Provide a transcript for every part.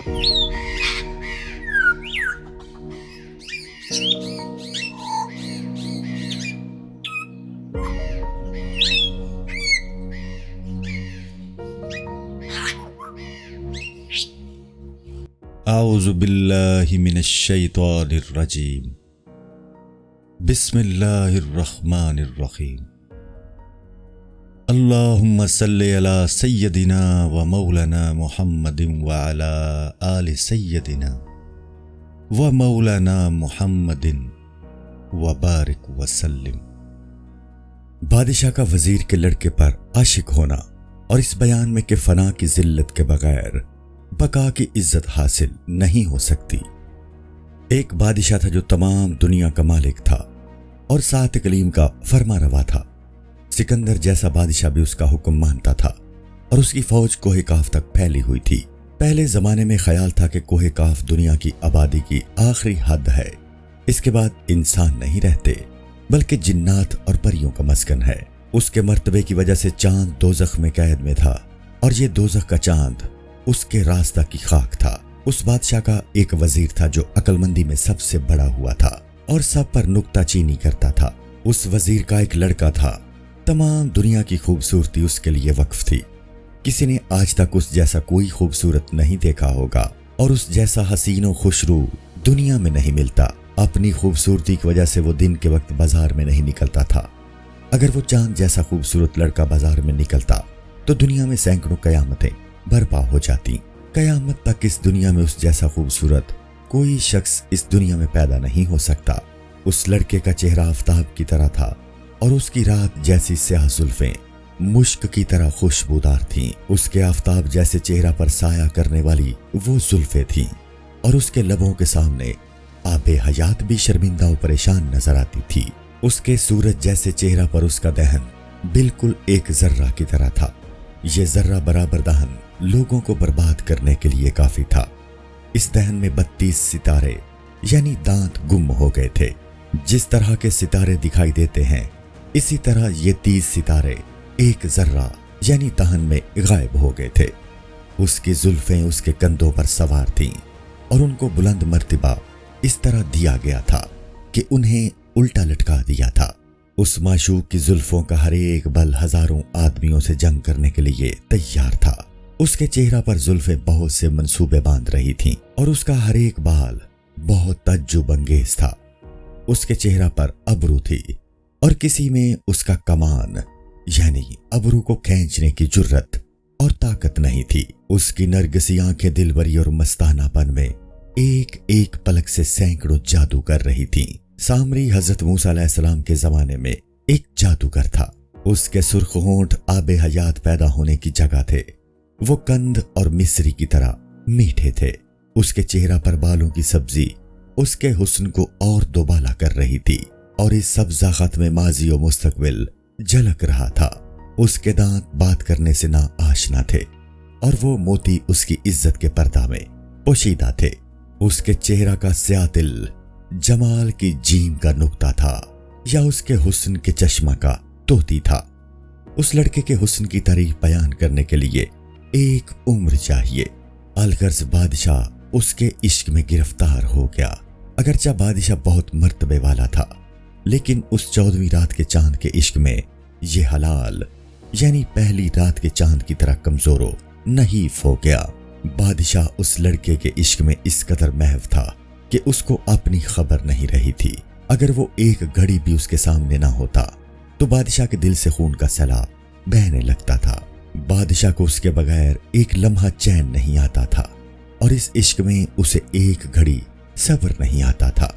اعوذ باللہ من الشیطان الرجیم بسم اللہ الرحمن الرحیم اللہم صلی علی سیدنا و مولانا محمد وعلی آل سیدنا و مولانا محمد وبارک وسلم۔ بادشاہ کا وزیر کے لڑکے پر عاشق ہونا اور اس بیان میں کہ فنا کی ذلت کے بغیر بقا کی عزت حاصل نہیں ہو سکتی۔ ایک بادشاہ تھا جو تمام دنیا کا مالک تھا اور سات اقلیم کا فرما روا تھا۔ سکندر جیسا بادشاہ بھی اس کا حکم مانتا تھا اور اس کی فوج کوہ کاف تک پھیلی ہوئی تھی۔ پہلے زمانے میں خیال تھا کہ کوہ کاف دنیا کی آبادی کی آخری حد ہے، اس کے بعد انسان نہیں رہتے بلکہ جنات اور پریوں کا مسکن ہے۔ اس کے مرتبے کی وجہ سے چاند دوزخ میں قید میں تھا اور یہ دوزخ کا چاند اس کے راستہ کی خاک تھا۔ اس بادشاہ کا ایک وزیر تھا جو عقل مندی میں سب سے بڑا ہوا تھا اور سب پر نکتہ چینی کرتا تھا۔ اس وزیر کا ایک لڑکا تھا، تمام دنیا کی خوبصورتی اس کے لیے وقف تھی۔ کسی نے آج تک اس جیسا کوئی خوبصورت نہیں دیکھا ہوگا اور اس جیسا حسین و خوشرو دنیا میں نہیں ملتا۔ اپنی خوبصورتی کی وجہ سے وہ دن کے وقت بازار میں نہیں نکلتا تھا۔ اگر وہ چاند جیسا خوبصورت لڑکا بازار میں نکلتا تو دنیا میں سینکڑوں قیامتیں برپا ہو جاتی۔ قیامت تک اس دنیا میں اس جیسا خوبصورت کوئی شخص اس دنیا میں پیدا نہیں ہو سکتا۔ اس لڑکے کا چہرہ آفتاب کی طرح تھا اور اس کی رات جیسی سیاہ زلفیں مشک کی طرح خوشبودار تھیں۔ اس کے آفتاب جیسے چہرہ پر سایہ کرنے والی وہ زلفیں تھیں اور اس کے لبوں کے سامنے آب حیات بھی شرمندہ و پریشان نظر آتی تھی۔ اس کے سورج جیسے چہرہ پر اس کا دہن بالکل ایک ذرہ کی طرح تھا۔ یہ ذرہ برابر دہن لوگوں کو برباد کرنے کے لیے کافی تھا۔ اس دہن میں 32 ستارے یعنی دانت گم ہو گئے تھے۔ جس طرح کے ستارے دکھائی دیتے ہیں اسی طرح یہ 30 ستارے ایک ذرہ یعنی دہن میں غائب ہو گئے تھے۔ اس کی زلفیں اس کے کندھوں پر سوار تھیں اور ان کو بلند مرتبہ اس طرح دیا گیا تھا کہ انہیں الٹا لٹکا دیا تھا۔ اس معشوق کی زلفوں کا ہر ایک بل ہزاروں آدمیوں سے جنگ کرنے کے لیے تیار تھا۔ اس کے چہرہ پر زلفیں بہت سے منصوبے باندھ رہی تھیں اور اس کا ہر ایک بال بہت تعجب انگیز تھا۔ اس کے چہرہ پر ابرو تھی اور کسی میں اس کا کمان یعنی ابرو کو کھینچنے کی جرت اور طاقت نہیں تھی۔ اس کی نرگسی آنکھیں دلبری اور مستانہ پن میں ایک ایک پلک سے سینکڑوں جادو کر رہی تھیں۔ سامری حضرت موسیٰ علیہ السلام کے زمانے میں ایک جادوگر تھا۔ اس کے سرخ ہونٹ آب حیات پیدا ہونے کی جگہ تھے۔ وہ قند اور مصری کی طرح میٹھے تھے۔ اس کے چہرہ پر بالوں کی سبزی اس کے حسن کو اور دوبالا کر رہی تھی اور اس سبزہ خط میں ماضی و مستقبل جھلک رہا تھا۔ اس کے دانت بات کرنے سے نا آشنا تھے اور وہ موتی اس کی عزت کے پردہ میں پوشیدہ تھے۔ اس کے چہرہ کا سیاتل جمال کی جیم کا نقطہ تھا یا اس کے حسن کے چشمہ کا طوطی تھا۔ اس لڑکے کے حسن کی تعریف بیان کرنے کے لیے ایک عمر چاہیے۔ الغرض بادشاہ اس کے عشق میں گرفتار ہو گیا۔ اگرچہ بادشاہ بہت مرتبے والا تھا لیکن اس 14ویں رات کے چاند کے عشق میں یہ حلال یعنی پہلی رات کے چاند کی طرح کمزور و نحیف ہو گیا۔ بادشاہ اس لڑکے کے عشق میں اس قدر محو تھا کہ اس کو اپنی خبر نہیں رہی تھی۔ اگر وہ ایک گھڑی بھی اس کے سامنے نہ ہوتا تو بادشاہ کے دل سے خون کا سیلاب بہنے لگتا تھا۔ بادشاہ کو اس کے بغیر ایک لمحہ چین نہیں آتا تھا اور اس عشق میں اسے ایک گھڑی صبر نہیں آتا تھا۔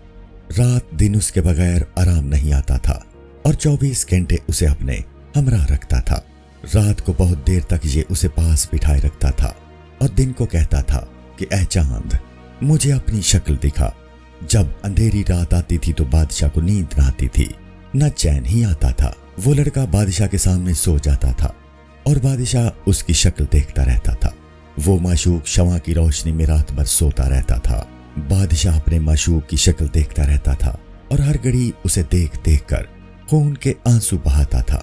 رات دن اس کے بغیر آرام نہیں آتا تھا اور 24 گھنٹے اسے اپنے ہمراہ رکھتا تھا۔ رات کو بہت دیر تک یہ اسے پاس بٹھائے رکھتا تھا اور دن کو کہتا تھا کہ اے چاند مجھے اپنی شکل دکھا۔ جب اندھیری رات آتی تھی تو بادشاہ کو نیند نہ آتی تھی، نہ چین ہی آتا تھا۔ وہ لڑکا بادشاہ کے سامنے سو جاتا تھا اور بادشاہ اس کی شکل دیکھتا رہتا تھا۔ وہ معشوق شمع کی روشنی میں رات بھر سوتا رہتا تھا۔ بادشاہ اپنے معشوق کی شکل دیکھتا رہتا تھا اور ہر گھڑی اسے دیکھ دیکھ کر خون کے آنسو بہاتا تھا۔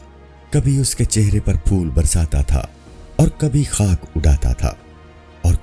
کبھی اس کے چہرے پر پھول برساتا تھا اور کبھی خاک اڑاتا تھا اور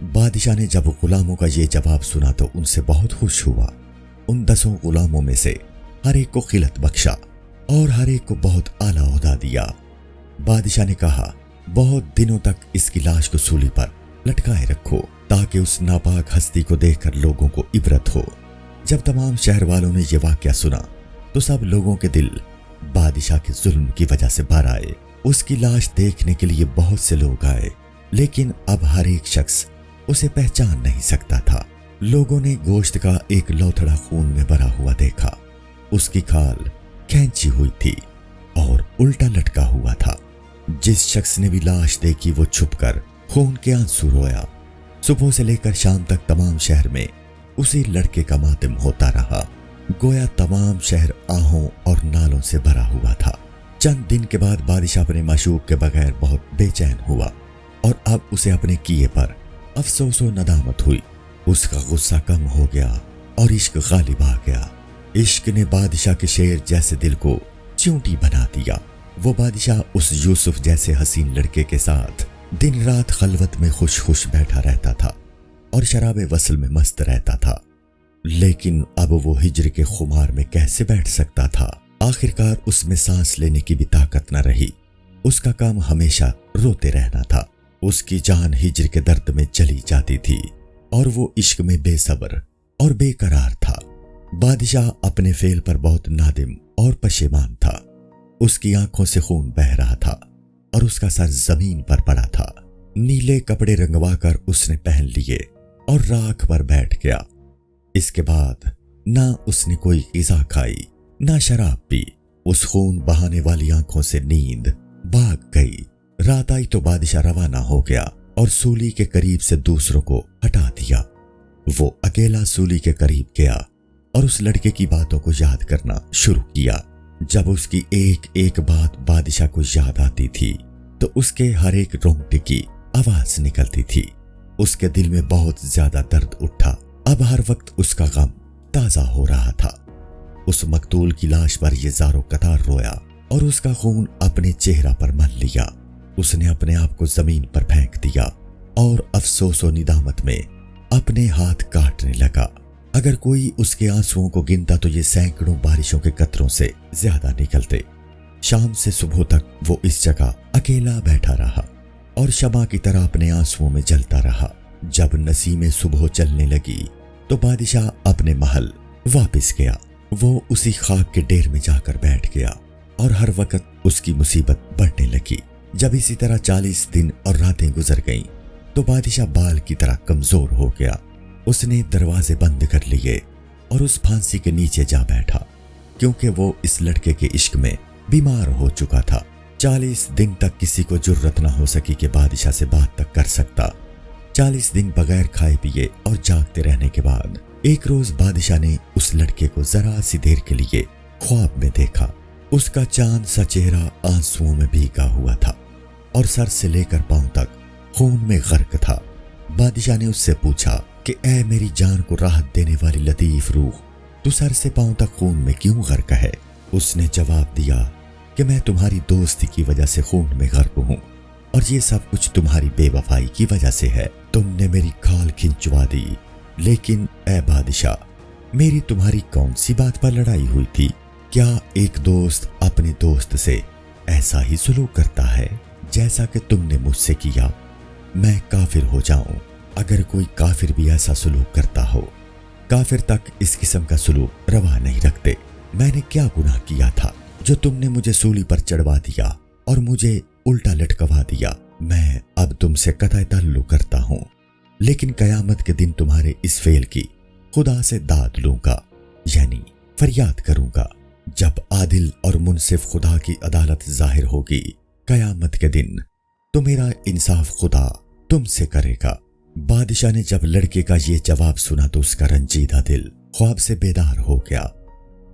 بادشاہ نے جب غلاموں کا یہ جواب سنا تو ان سے بہت خوش ہوا۔ ان 10 غلاموں میں سے ہر ایک کو خلعت بخشا اور ہر ایک کو بہت اعلیٰ عہدہ دیا۔ بادشاہ نے کہا، بہت دنوں تک اس کی لاش کو سولی پر لٹکائے رکھو تاکہ اس ناپاک ہستی کو دیکھ کر لوگوں کو عبرت ہو۔ جب تمام شہر والوں نے یہ واقعہ سنا تو سب لوگوں کے دل بادشاہ کے ظلم کی وجہ سے بھر آئے۔ اس کی لاش دیکھنے کے لیے بہت سے لوگ آئے، لیکن اب ہر ایک شخص اسے پہچان نہیں سکتا تھا۔ لوگوں نے گوشت کا ایک لوتھڑا خون میں بھرا ہوا دیکھا۔ اس کی کھال کھینچی ہوئی تھی اور الٹا لٹکا ہوا تھا۔ جس شخص نے بھی لاش دیکھی وہ چھپ کر خون کے آنسو رویا۔ صبح سے لے کر شام تک تمام شہر میں اسی لڑکے کا ماتم ہوتا رہا، گویا تمام شہر آہوں اور نالوں سے بھرا ہوا تھا۔ چند دن کے بعد بادشاہ اپنے معشوق کے بغیر بہت بے چین ہوا اور اب اسے اپنے کیے پر افسوس و ندامت ہوئی۔ اس کا غصہ کم ہو گیا اور عشق غالب آ گیا۔ عشق نے بادشاہ کے شیر جیسے دل کو چیونٹی بنا دیا۔ وہ بادشاہ اس یوسف جیسے حسین لڑکے کے ساتھ دن رات خلوت میں خوش خوش بیٹھا رہتا تھا اور شراب وصل میں مست رہتا تھا، لیکن اب وہ ہجر کے خمار میں کیسے بیٹھ سکتا تھا؟ آخرکار اس میں سانس لینے کی بھی طاقت نہ رہی۔ اس کا کام ہمیشہ روتے رہنا تھا۔ اس کی جان ہجر کے درد میں چلی جاتی تھی اور وہ عشق میں بے صبر اور بے قرار تھا۔ بادشاہ اپنے فعل پر بہت نادم اور پشیمان تھا۔ اس کی آنکھوں سے خون بہہ رہا تھا اور اس کا سر زمین پر پڑا تھا۔ نیلے کپڑے رنگوا کر اس نے پہن لیے اور راکھ پر بیٹھ گیا۔ اس کے بعد نہ اس نے کوئی غذا کھائی نہ شراب پی۔ اس خون بہانے والی آنکھوں سے نیند بھاگ گئی۔ رات آئی تو بادشاہ روانہ ہو گیا اور سولی کے قریب سے دوسروں کو ہٹا دیا۔ وہ اکیلا سولی کے قریب گیا اور اس لڑکے کی باتوں کو یاد کرنا شروع کیا۔ جب اس کی ایک ایک بات بادشاہ کو یاد آتی تھی تو اس کے ہر ایک رونگٹے کی آواز نکلتی تھی۔ اس کے دل میں بہت زیادہ درد اٹھا۔ اب ہر وقت اس کا غم تازہ ہو رہا تھا۔ اس مقتول کی لاش پر یہ زارو قطار رویا اور اس کا خون اپنے چہرہ پر مل لیا۔ اس نے اپنے آپ کو زمین پر پھینک دیا اور افسوس و ندامت میں اپنے ہاتھ کاٹنے لگا۔ اگر کوئی اس کے آنسوؤں کو گنتا تو یہ سینکڑوں بارشوں کے قطروں سے زیادہ نکلتے۔ شام سے صبح تک وہ اس جگہ اکیلا بیٹھا رہا اور شمع کی طرح اپنے آنسوؤں میں جلتا رہا۔ جب نسیم صبح چلنے لگی تو بادشاہ اپنے محل واپس گیا۔ وہ اسی خاک کے ڈیر میں جا کر بیٹھ گیا اور ہر وقت اس کی مصیبت بڑھنے لگی۔ جب اسی طرح 40 دن اور راتیں گزر گئیں تو بادشاہ بال کی طرح کمزور ہو گیا۔ اس نے دروازے بند کر لیے اور اس پھانسی کے نیچے جا بیٹھا، کیونکہ وہ اس لڑکے کے عشق میں بیمار ہو چکا تھا۔ 40 دن تک کسی کو جرت نہ ہو سکی کہ بادشاہ سے بات تک کر سکتا۔ 40 دن بغیر کھائے پیے اور جاگتے رہنے کے بعد ایک روز بادشاہ نے اس لڑکے کو ذرا سی دیر کے لیے خواب میں دیکھا۔ اس کا چاند سا چہرہ آنسوؤں میں بھیگا ہوا تھا اور سر سے لے کر پاؤں تک خون میں غرق تھا۔ بادشاہ نے اس سے پوچھا کہ اے میری جان کو راحت دینے والی لطیف روح، تو سر سے پاؤں تک خون میں کیوں غرق ہے؟ اس نے جواب دیا کہ میں تمہاری دوستی کی وجہ سے خون میں غرق ہوں اور یہ سب کچھ تمہاری بے وفائی کی وجہ سے ہے۔ تم نے میری کھال کھنچوا دی، لیکن اے بادشاہ، میری تمہاری کون سی بات پر لڑائی ہوئی تھی؟ کیا ایک دوست اپنے دوست سے ایسا ہی سلوک کرتا ہے جیسا کہ تم نے مجھ سے کیا؟ میں کافر ہو جاؤں اگر کوئی کافر بھی ایسا سلوک کرتا ہو۔ کافر تک اس قسم کا سلوک روا نہیں رکھتے۔ میں نے کیا گناہ کیا تھا جو تم نے مجھے سولی پر چڑھوا دیا اور مجھے الٹا لٹکوا دیا؟ میں اب تم سے قطع تعلق کرتا ہوں، لیکن قیامت کے دن تمہارے اس فعل کی خدا سے داد لوں گا، یعنی فریاد کروں گا۔ جب عادل اور منصف خدا کی عدالت ظاہر ہوگی قیامت کے دن تو میرا انصاف خدا تم سے کرے گا۔ بادشاہ نے جب لڑکے کا یہ جواب سنا تو اس کا رنجیدہ دل خواب سے بیدار ہو گیا۔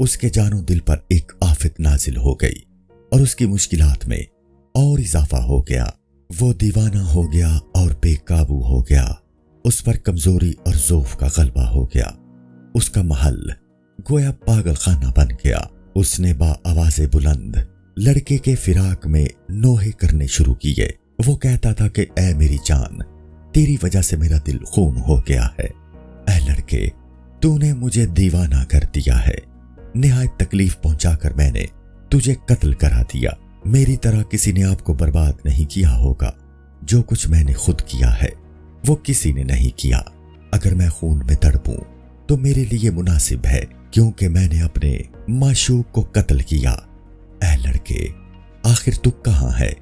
اس کے جان و دل پر ایک آفت نازل ہو گئی اور اس کی مشکلات میں اور اضافہ ہو گیا۔ وہ دیوانہ ہو گیا اور بے قابو ہو گیا۔ اس پر کمزوری اور ضعف کا غلبہ ہو گیا۔ اس کا محل گویا پاگل خانہ بن گیا۔ اس نے با آواز بلند لڑکے کے فراق میں نوحے کرنے شروع کیے۔ وہ کہتا تھا کہ اے میری جان، تیری وجہ سے میرا دل خون ہو گیا ہے۔ اے لڑکے، تو نے مجھے دیوانہ کر دیا ہے۔ نہایت تکلیف پہنچا کر میں نے تجھے قتل کرا دیا۔ میری طرح کسی نے آپ کو برباد نہیں کیا ہوگا۔ جو کچھ میں نے خود کیا ہے وہ کسی نے نہیں کیا۔ اگر میں خون میں تڑپوں تو میرے لیے مناسب ہے، کیونکہ میں نے اپنے معشوق کو قتل کیا۔ اے لڑکے، آخر تو کہاں ہے؟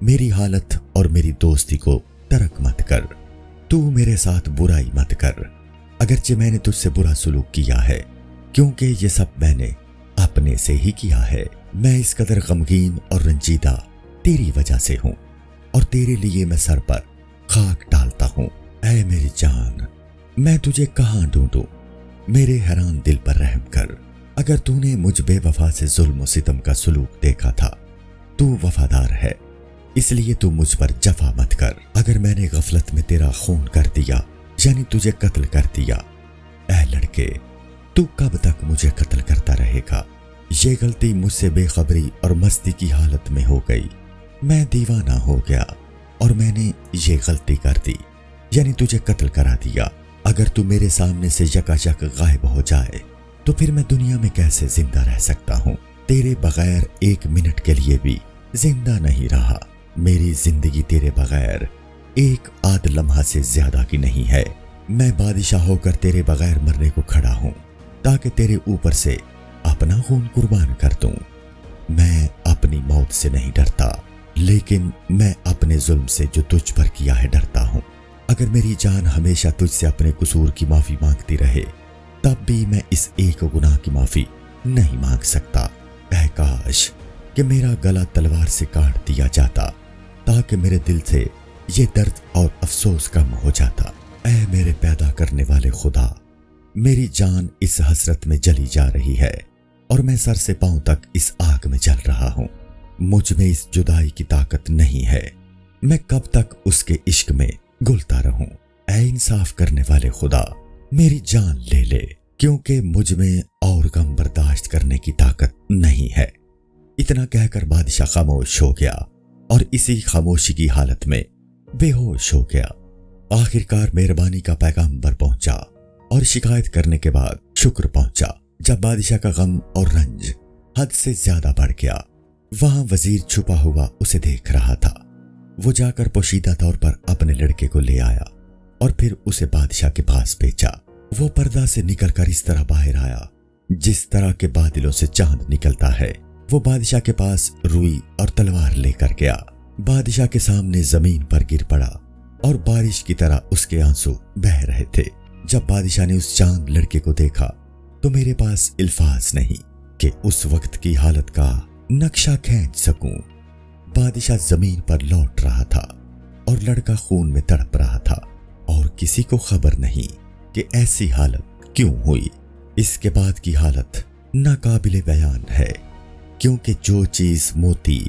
میری حالت اور میری دوستی کو ترک مت کر۔ تو میرے ساتھ برائی مت کر، اگرچہ میں نے تجھ سے برا سلوک کیا ہے، کیونکہ یہ سب میں نے اپنے سے ہی کیا ہے۔ میں اس قدر غمگین اور رنجیدہ تیری وجہ سے ہوں، اور تیرے لیے میں سر پر خاک ڈالتا ہوں۔ اے میری جان، میں تجھے کہاں ڈھونڈوں؟ میرے حیران دل پر رحم کر۔ اگر تو نے مجھ بے وفا سے ظلم و ستم کا سلوک دیکھا تھا، تو وفادار ہے، اس لیے تو مجھ پر جفا مت کر۔ اگر میں نے غفلت میں تیرا خون کر دیا، یعنی تجھے قتل کر دیا، اے لڑکے، تو کب تک مجھے قتل کرتا رہے گا؟ یہ غلطی مجھ سے بے خبری اور مستی کی حالت میں ہو گئی۔ میں دیوانہ ہو گیا اور میں نے یہ غلطی کر دی، یعنی تجھے قتل کرا دیا۔ اگر تو میرے سامنے سے یکایک غائب ہو جائے تو پھر میں دنیا میں کیسے زندہ رہ سکتا ہوں؟ تیرے بغیر ایک منٹ کے لیے بھی زندہ نہیں رہا۔ میری زندگی تیرے بغیر ایک آدھ لمحہ سے زیادہ کی نہیں ہے۔ میں بادشاہ ہو کر تیرے بغیر مرنے کو کھڑا ہوں، تاکہ تیرے اوپر سے اپنا خون قربان کر دوں۔ میں اپنی موت سے نہیں ڈرتا، لیکن میں اپنے ظلم سے جو تجھ پر کیا ہے ڈرتا ہوں۔ اگر میری جان ہمیشہ تجھ سے اپنے قصور کی معافی مانگتی رہے، تب بھی میں اس ایک گناہ کی معافی نہیں مانگ سکتا۔ اے کاش کہ میرا گلا تلوار سے کاٹ دیا جاتا، تاکہ میرے دل سے یہ درد اور افسوس کم ہو جاتا۔ اے میرے پیدا کرنے والے خدا، میری جان اس حسرت میں جلی جا رہی ہے، اور میں سر سے پاؤں تک اس آگ میں جل رہا ہوں۔ مجھ میں اس جدائی کی طاقت نہیں ہے۔ میں کب تک اس کے عشق میں گلتا رہوں؟ اے انصاف کرنے والے خدا، میری جان لے لے، کیونکہ مجھ میں اور غم برداشت کرنے کی طاقت نہیں ہے۔ اتنا کہہ کر بادشاہ خاموش ہو گیا، اور اسی خاموشی کی حالت میں بے ہوش ہو گیا۔ آخرکار مہربانی کا پیغامبر پہنچا، اور شکایت کرنے کے بعد شکر پہنچا۔ جب بادشاہ کا غم اور رنج حد سے زیادہ بڑھ گیا، وہاں وزیر چھپا ہوا اسے دیکھ رہا تھا۔ وہ جا کر پوشیدہ طور پر اپنے لڑکے کو لے آیا، اور پھر اسے بادشاہ کے پاس بھیجا۔ وہ پردہ سے نکل کر اس طرح باہر آیا جس طرح کے بادلوں سے چاند نکلتا ہے۔ وہ بادشاہ کے پاس روئی اور تلوار لے کر گیا۔ بادشاہ کے سامنے زمین پر گر پڑا، اور بارش کی طرح اس کے آنسو بہہ رہے تھے۔ جب بادشاہ نے اس چاند لڑکے کو دیکھا تو میرے پاس الفاظ نہیں کہ اس وقت کی حالت کا نقشہ کھینچ سکوں۔ بادشاہ زمین پر لوٹ رہا تھا، اور لڑکا خون میں تڑپ رہا تھا، اور کسی کو خبر نہیں کہ ایسی حالت کیوں ہوئی۔ اس کے بعد کی حالت ناقابل بیان ہے، کیونکہ جو چیز موتی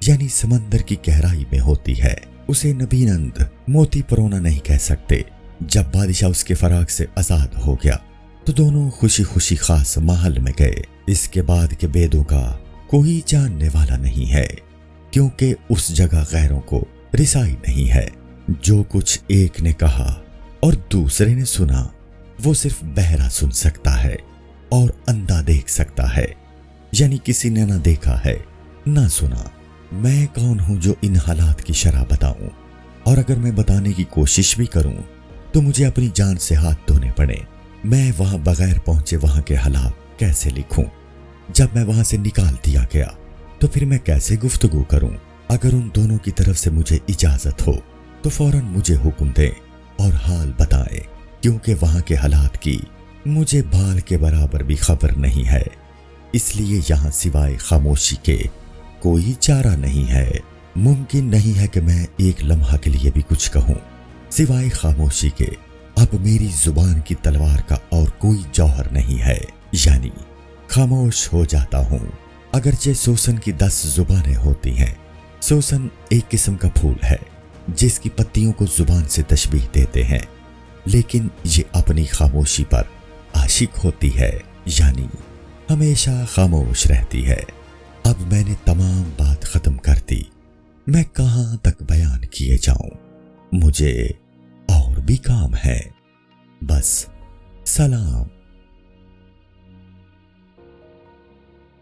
یعنی سمندر کی گہرائی میں ہوتی ہے، اسے نبینند موتی پرونا نہیں کہہ سکتے۔ جب بادشاہ اس کے فراق سے آزاد ہو گیا تو دونوں خوشی خوشی خاص محل میں گئے۔ اس کے بعد کے بیدوں کا کوئی جاننے والا نہیں ہے، کیونکہ اس جگہ غیروں کو رسائی نہیں ہے۔ جو کچھ ایک نے کہا اور دوسرے نے سنا، وہ صرف بہرا سن سکتا ہے اور اندھا دیکھ سکتا ہے، یعنی کسی نے نہ دیکھا ہے نہ سنا۔ میں کون ہوں جو ان حالات کی شرح بتاؤں؟ اور اگر میں بتانے کی کوشش بھی کروں تو مجھے اپنی جان سے ہاتھ دھونے پڑے۔ میں وہاں بغیر پہنچے وہاں کے حالات کیسے لکھوں؟ جب میں وہاں سے نکال دیا گیا تو پھر میں کیسے گفتگو کروں؟ اگر ان دونوں کی طرف سے مجھے اجازت ہو تو فوراً مجھے حکم دیں اور حال بتائیں، کیونکہ وہاں کے حالات کی مجھے بال کے برابر بھی خبر نہیں ہے۔ اس لیے یہاں سوائے خاموشی کے کوئی چارہ نہیں ہے۔ ممکن نہیں ہے کہ میں ایک لمحہ کے لیے بھی کچھ کہوں سوائے خاموشی کے۔ اب میری زبان کی تلوار کا اور کوئی جوہر نہیں ہے، یعنی خاموش ہو جاتا ہوں۔ اگرچہ سوسن کی 10 زبانیں ہوتی ہیں۔ سوسن ایک قسم کا پھول ہے جس کی پتیوں کو زبان سے تشبیہ دیتے ہیں، لیکن یہ اپنی خاموشی پر عاشق ہوتی ہے، یعنی ہمیشہ خاموش رہتی ہے۔ اب میں نے تمام بات ختم کر دی، میں کہاں تک بیان کیے جاؤں؟ مجھے اور بھی کام ہے، بس سلام۔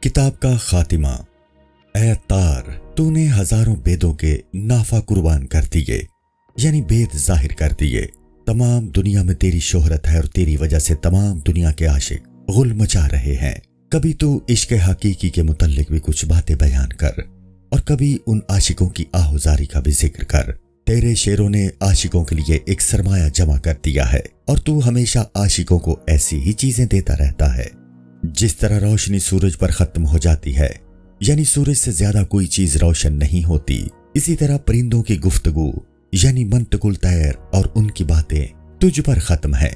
کتاب کا خاتمہ۔ اے عطار، تو نے ہزاروں بیدوں کے نافع قربان کر دیے، یعنی بید ظاہر کر دیے۔ تمام دنیا میں تیری شہرت ہے اور تیری وجہ سے تمام دنیا کے عاشق غل مچا رہے ہیں۔ کبھی تو عشق حقیقی کے متعلق بھی کچھ باتیں بیان کر اور کبھی ان عاشقوں کی آہوزاری کا بھی ذکر کر۔ تیرے شعروں نے عاشقوں کے لیے ایک سرمایہ جمع کر دیا ہے اور تو ہمیشہ عاشقوں کو ایسی ہی چیزیں دیتا رہتا ہے۔ جس طرح روشنی سورج پر ختم ہو جاتی ہے، یعنی سورج سے زیادہ کوئی چیز روشن نہیں ہوتی، اسی طرح پرندوں کی گفتگو یعنی منطق الطیر اور ان کی باتیں تجھ پر ختم ہے،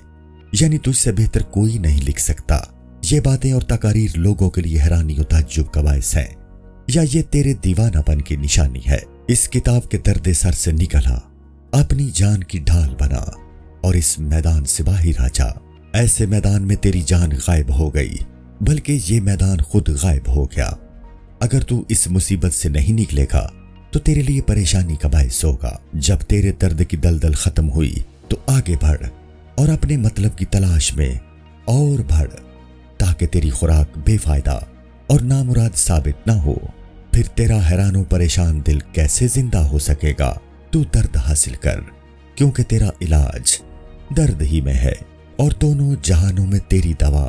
یعنی تجھ سے بہتر کوئی نہیں لکھ سکتا۔ یہ باتیں اور تقاریر لوگوں کے لیے حیرانی و تعجب کا باعث ہیں، یا یہ تیرے دیوانہ پن کی نشانی ہے؟ اس کتاب کے درد سر سے نکلا، اپنی جان کی ڈھال بنا اور اس میدان سپاہی راجا۔ ایسے میدان میں تیری جان غائب ہو گئی، بلکہ یہ میدان خود غائب ہو گیا۔ اگر تو اس مصیبت سے نہیں نکلے گا تو تیرے لیے پریشانی کا باعث ہوگا۔ جب تیرے درد کی دلدل ختم ہوئی تو آگے بڑھ اور اپنے مطلب کی تلاش میں اور بڑھ، تاکہ تیری خوراک بے فائدہ اور نامراد ثابت نہ ہو۔ پھر تیرا حیران و پریشان دل کیسے زندہ ہو سکے گا؟ تو درد حاصل کر، کیونکہ تیرا علاج درد ہی میں ہے، اور دونوں جہانوں میں تیری دوا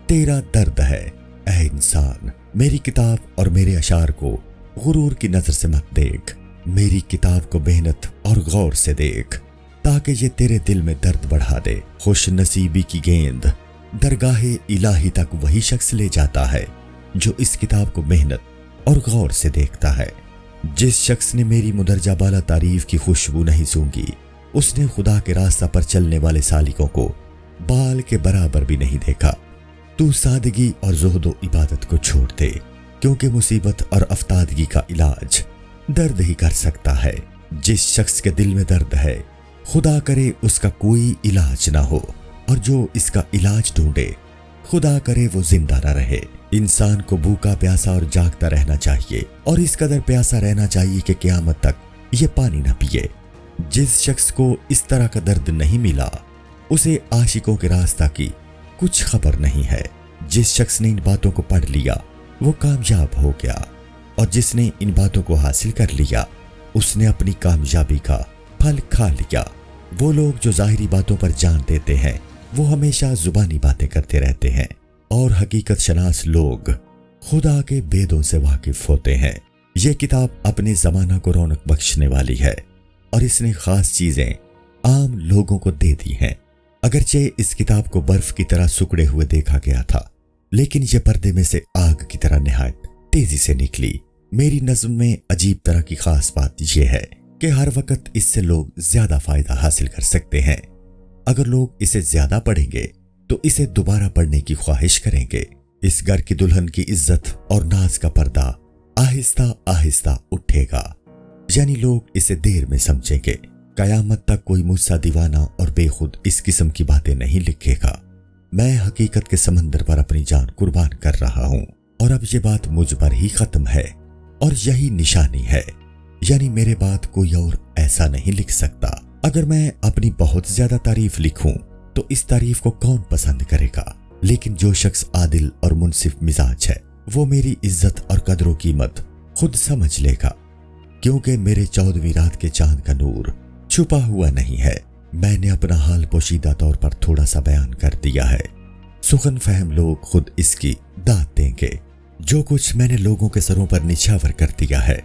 تیرا درد ہے۔ اے انسان، میری کتاب اور میرے اشعار کو غرور کی نظر سے مت دیکھ، میری کتاب کو محنت اور غور سے دیکھ، تاکہ یہ تیرے دل میں درد بڑھا دے۔ خوش نصیبی کی گیند درگاہ الہی تک وہی شخص لے جاتا ہے جو اس کتاب کو محنت اور غور سے دیکھتا ہے۔ جس شخص نے میری مدرجہ بالا تعریف کی خوشبو نہیں سونگھی، اس نے خدا کے راستہ پر چلنے والے سالکوں کو بال کے برابر بھی نہیں دیکھا۔ تو سادگی اور زہد و عبادت کو چھوڑ دے، کیونکہ مصیبت اور افتادگی کا علاج درد ہی کر سکتا ہے۔ جس شخص کے دل میں درد ہے، خدا کرے اس کا کوئی علاج نہ ہو، اور جو اس کا علاج ڈھونڈے، خدا کرے وہ زندہ نہ رہے۔ انسان کو بھوکا پیاسا اور جاگتا رہنا چاہیے، اور اس قدر پیاسا رہنا چاہیے کہ قیامت تک یہ پانی نہ پیے۔ جس شخص کو اس طرح کا درد نہیں ملا، اسے عاشقوں کے راستہ کی کچھ خبر نہیں ہے۔ جس شخص نے ان باتوں کو پڑھ لیا وہ کامیاب ہو گیا، اور جس نے ان باتوں کو حاصل کر لیا اس نے اپنی کامیابی کا پھل کھا لیا۔ وہ لوگ جو ظاہری باتوں پر جان دیتے ہیں وہ ہمیشہ زبانی باتیں کرتے رہتے ہیں، اور حقیقت شناس لوگ خدا کے بیدوں سے واقف ہوتے ہیں۔ یہ کتاب اپنے زمانہ کو رونق بخشنے والی ہے، اور اس نے خاص چیزیں عام لوگوں کو دے دی ہیں۔ اگرچہ اس کتاب کو برف کی طرح سکڑے ہوئے دیکھا گیا تھا، لیکن یہ پردے میں سے آگ کی طرح نہایت تیزی سے نکلی۔ میری نظم میں عجیب طرح کی خاص بات یہ ہے کہ ہر وقت اس سے لوگ زیادہ فائدہ حاصل کر سکتے ہیں۔ اگر لوگ اسے زیادہ پڑھیں گے تو اسے دوبارہ پڑھنے کی خواہش کریں گے۔ اس گھر کی دلہن کی عزت اور ناز کا پردہ آہستہ آہستہ اٹھے گا، یعنی لوگ اسے دیر میں سمجھیں گے۔ قیامت تک کوئی مجھ سا دیوانہ اور بے خود اس قسم کی باتیں نہیں لکھے گا۔ میں حقیقت کے سمندر پر اپنی جان قربان کر رہا ہوں، اور اب یہ بات مجھ پر ہی ختم ہے، اور یہی نشانی ہے، یعنی میرے بعد کوئی اور ایسا نہیں لکھ سکتا۔ اگر میں اپنی بہت زیادہ تعریف لکھوں تو اس تعریف کو کون پسند کرے گا؟ لیکن جو شخص عادل اور منصف مزاج ہے وہ میری عزت اور قدر و قیمت خود سمجھ لے گا، کیونکہ میرے 14ویں رات کے چاند کا نور چھپا ہوا نہیں ہے۔ میں نے اپنا حال پوشیدہ طور پر تھوڑا سا بیان کر دیا ہے، سخن فہم لوگ خود اس کی داد دیں گے۔ جو کچھ میں نے لوگوں کے سروں پر نچھاور کر دیا ہے،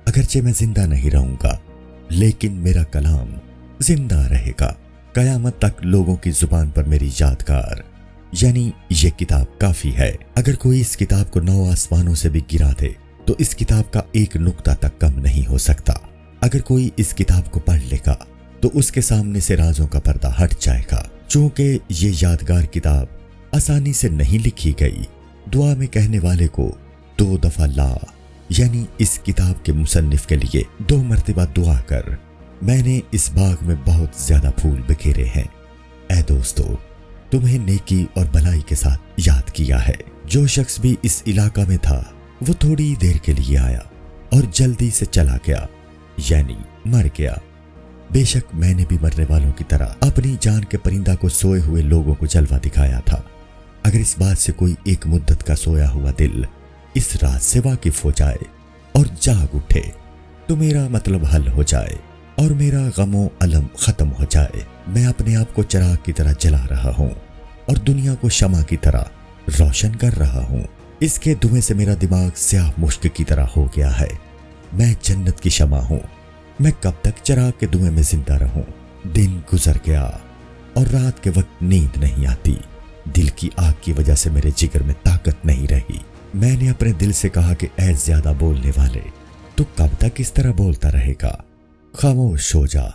اگرچہ میں زندہ نہیں رہوں گا لیکن میرا کلام زندہ رہے گا۔ قیامت تک لوگوں کی زبان پر میری یادگار یعنی یہ کتاب کافی ہے۔ اگر کوئی اس کتاب کو 9 آسمانوں سے بھی گرا دے تو اس کتاب کا ایک نقطہ تک کم نہیں ہو سکتا۔ اگر کوئی اس کتاب کو پڑھ لے گا تو اس کے سامنے سے رازوں کا پردہ ہٹ جائے گا۔ چونکہ یہ یادگار کتاب آسانی سے نہیں لکھی گئی، دعا میں کہنے والے کو 2 دفعہ لا، یعنی اس کتاب کے مصنف کے لیے 2 مرتبہ دعا کر۔ میں نے اس باغ میں بہت زیادہ پھول بکھیرے ہیں۔ اے دوستو، تمہیں نیکی اور بھلائی کے ساتھ یاد کیا ہے۔ جو شخص بھی اس علاقہ میں تھا وہ تھوڑی دیر کے لیے آیا اور جلدی سے چلا گیا، یعنی مر گیا۔ بے شک میں نے بھی مرنے والوں کی طرح اپنی جان کے پرندہ کو سوئے ہوئے لوگوں کو جلوہ دکھایا تھا۔ اگر اس بات سے کوئی ایک مدت کا سویا ہوا دل اس رات سے واقف ہو جائے اور جاگ اٹھے تو میرا مطلب حل ہو جائے اور میرا غم و الم ختم ہو جائے۔ میں اپنے آپ کو چراغ کی طرح جلا رہا ہوں اور دنیا کو شمع کی طرح روشن کر رہا ہوں۔ اس کے دھوئیں سے میرا دماغ سیاہ مشک کی طرح ہو گیا ہے۔ میں جنت کی شمع ہوں۔ میں کب تک چراغ کے دھوئیں میں زندہ رہوں؟ دن گزر گیا اور رات کے وقت نیند نہیں آتی۔ دل کی آگ کی وجہ سے میرے جگر میں طاقت نہیں رہی۔ میں نے اپنے دل سے کہا کہ اے زیادہ بولنے والے، تو کب تک اس طرح بولتا رہے گا؟ خاموش ہو جا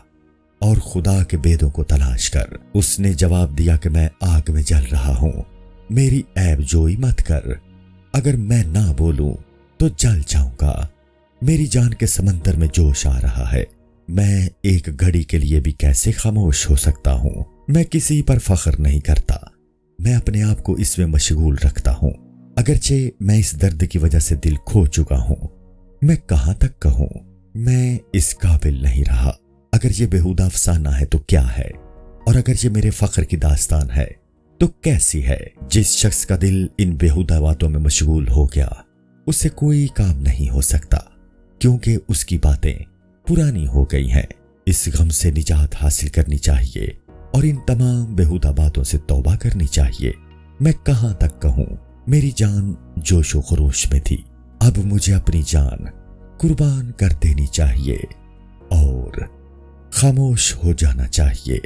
اور خدا کے بیدوں کو تلاش کر۔ اس نے جواب دیا کہ میں آگ میں جل رہا ہوں، میری عیب جوئی مت کر۔ اگر میں نہ بولوں تو جل جاؤں گا۔ میری جان کے سمندر میں جوش آ رہا ہے۔ میں ایک گھڑی کے لیے بھی کیسے خاموش ہو سکتا ہوں؟ میں کسی پر فخر نہیں کرتا، میں اپنے آپ کو اس میں مشغول رکھتا ہوں۔ اگرچہ میں اس درد کی وجہ سے دل کھو چکا ہوں، میں کہاں تک کہوں؟ میں اس قابل نہیں رہا۔ اگر یہ بیہودہ افسانہ ہے تو کیا ہے؟ اور اگر یہ میرے فخر کی داستان ہے تو کیسی ہے؟ جس شخص کا دل ان بیہودہ باتوں میں مشغول ہو گیا، اس سے کوئی کام نہیں ہو سکتا، کیونکہ اس کی باتیں پرانی ہو گئی ہیں۔ اس غم سے نجات حاصل کرنی چاہیے اور ان تمام بیہودہ باتوں سے توبہ کرنی چاہیے۔ میں کہاں تک کہوں؟ میری جان جوش و خروش میں تھی، اب مجھے اپنی جان قربان کر دینی چاہیے اور خاموش ہو جانا چاہیے۔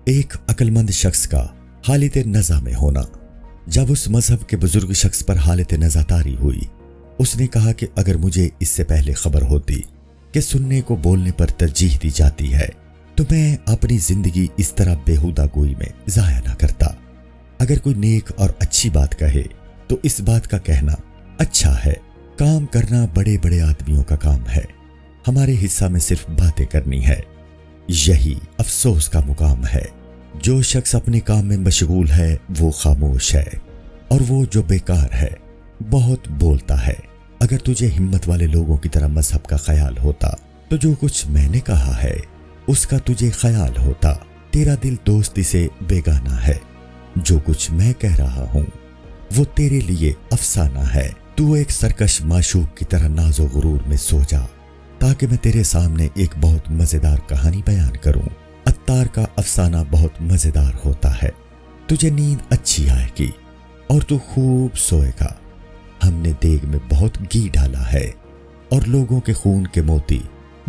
ایک عقل مند شخص کا حالت نزع میں ہونا۔ جب اس مذہب کے بزرگ شخص پر حالت نزع طاری ہوئی، اس نے کہا کہ اگر مجھے اس سے پہلے خبر ہوتی کہ سننے کو بولنے پر ترجیح دی جاتی ہے تو میں اپنی زندگی اس طرح بیہودہ گوئی میں ضائع نہ کرتا۔ اگر کوئی نیک اور اچھی بات کہے تو اس بات کا کہنا اچھا ہے، کام کرنا بڑے بڑے آدمیوں کا کام ہے، ہمارے حصہ میں صرف باتیں کرنی ہے۔ یہی افسوس کا مقام ہے۔ جو شخص اپنے کام میں مشغول ہے وہ خاموش ہے، اور وہ جو بیکار ہے بہت بولتا ہے۔ اگر تجھے ہمت والے لوگوں کی طرح مذہب کا خیال ہوتا تو جو کچھ میں نے کہا ہے اس کا تجھے خیال ہوتا۔ تیرا دل دوستی سے بیگانہ ہے۔ جو کچھ میں کہہ رہا ہوں وہ تیرے لیے افسانہ ہے۔ تو ایک سرکش معشوق کی طرح ناز و غرور میں سو جا تاکہ میں تیرے سامنے ایک بہت مزیدار کہانی بیان کروں۔ عطار کا افسانہ بہت مزیدار ہوتا ہے۔ تجھے نیند اچھی آئے گی اور تو خوب سوئے گا۔ ہم نے دیگ میں بہت گھی ڈالا ہے اور لوگوں کے خون کے موتی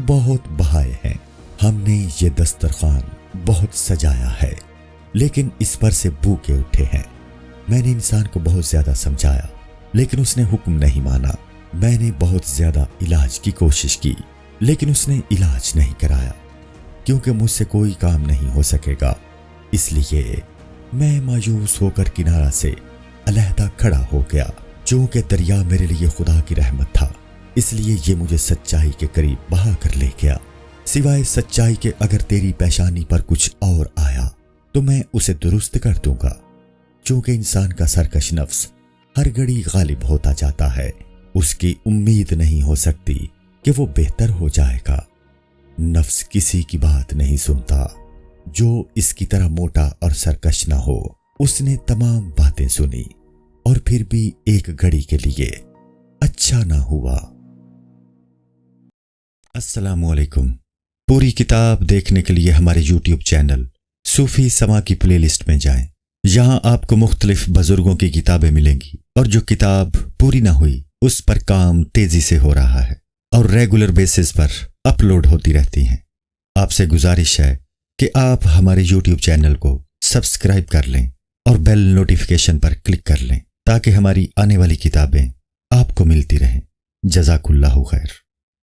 بہت بہائے ہیں۔ ہم نے یہ دسترخوان بہت سجایا ہے، لیکن اس پر سے بھوکے اٹھے ہیں۔ میں نے انسان کو بہت زیادہ سمجھایا لیکن اس نے حکم نہیں مانا۔ میں نے بہت زیادہ علاج کی کوشش کی لیکن اس نے علاج نہیں کرایا، کیونکہ مجھ سے کوئی کام نہیں ہو سکے گا۔ اس لیے میں مایوس ہو کر کنارہ سے علیحدہ کھڑا ہو گیا۔ چونکہ دریا میرے لیے خدا کی رحمت تھا، اس لیے یہ مجھے سچائی کے قریب بہا کر لے گیا۔ سوائے سچائی کے اگر تیری پیشانی پر کچھ اور آیا تو میں اسے درست کر دوں گا۔ چونکہ انسان کا سرکش نفس ہر گھڑی غالب ہوتا جاتا ہے، اس کی امید نہیں ہو سکتی کہ وہ بہتر ہو جائے گا۔ نفس کسی کی بات نہیں سنتا جو اس کی طرح موٹا اور سرکش نہ ہو۔ اس نے تمام باتیں سنی اور پھر بھی ایک گھڑی کے لیے اچھا نہ ہوا۔ السلام علیکم۔ پوری کتاب دیکھنے کے لیے ہمارے یوٹیوب چینل صوفی سما کی پلے لسٹ میں جائیں۔ یہاں آپ کو مختلف بزرگوں کی کتابیں ملیں گی، اور جو کتاب پوری نہ ہوئی اس پر کام تیزی سے ہو رہا ہے اور ریگولر بیسس پر اپلوڈ ہوتی رہتی ہیں۔ آپ سے گزارش ہے کہ آپ ہمارے یوٹیوب چینل کو سبسکرائب کر لیں اور بیل نوٹیفیکیشن پر کلک کر لیں تاکہ ہماری آنے والی کتابیں آپ کو ملتی رہیں۔ جزاک اللہ خیر۔